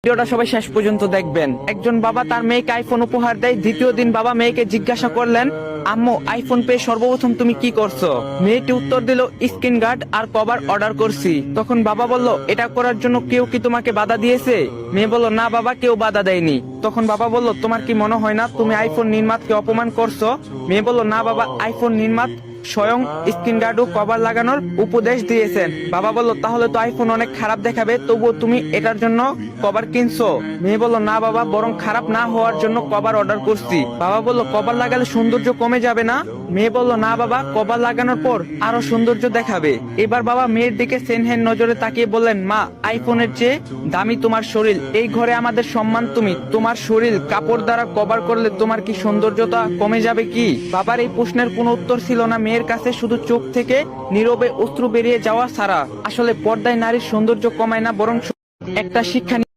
ভিডিওটা সবাই শেষ পর্যন্ত দেখবেন। একজন বাবা তার মেয়েকে আইফোন উপহার দেয়। দ্বিতীয় দিন বাবা মেয়েকে জিজ্ঞাসা করলেন, আম্মু আইফোন পেয়ে সর্বপ্রথম তুমি কি করছো? মেয়েটি উত্তর দিল, স্ক্রিন গার্ড আর কভার অর্ডার করছি। তখন বাবা বলল, এটা করার জন্য কেউ কি তোমাকে বাধা দিয়েছে? মেয়ে বলল, না বাবা, কেউ বাধা দেয়নি। তখন বাবা বলল, তোমার কি মনে হয় না তুমি আইফোন নির্মাতাকে অপমান করছো? মেয়ে বলল, না বাবা, আইফোন নির্মাতা স্বয়ং স্ক্রিন গার্ড ও কভার লাগানোর উপদেশ দিয়েছেন। বাবা বলল, তাহলে তো আইফোন অনেক খারাপ দেখাবে, তবুও তুমি এটার জন্য কভার কিনছো? মেয়ে বলল, না বাবা, বরং খারাপ না হওয়ার জন্য কভার অর্ডার করছি। বাবা বলল, কভার লাগালে সৌন্দর্য কমে যাবে না? মেয়ে বলল, না বাবা, কভার লাগানোর পর আরো সৌন্দর্য দেখাবে। এবার বাবা মেয়ের দিকে সেনহেন নজরে তাকিয়ে বললেন, মা, আইফোনের চেয়ে দামি তোমার শরীর। এই ঘরে আমাদের সম্মান তুমি। তোমার শরীর কাপড় দ্বারা কভার করলে তোমার কি সৌন্দর্যতা কমে যাবে কি? বাবার এই প্রশ্নের কোনো উত্তর ছিল না মেয়ের কাছে, শুধু চোখ থেকে নীরবে অশ্রু বেরিয়ে যাওয়া ছাড়া। আসলে পর্দায় নারীর সৌন্দর্য কমায় না, বরং একটা শিক্ষা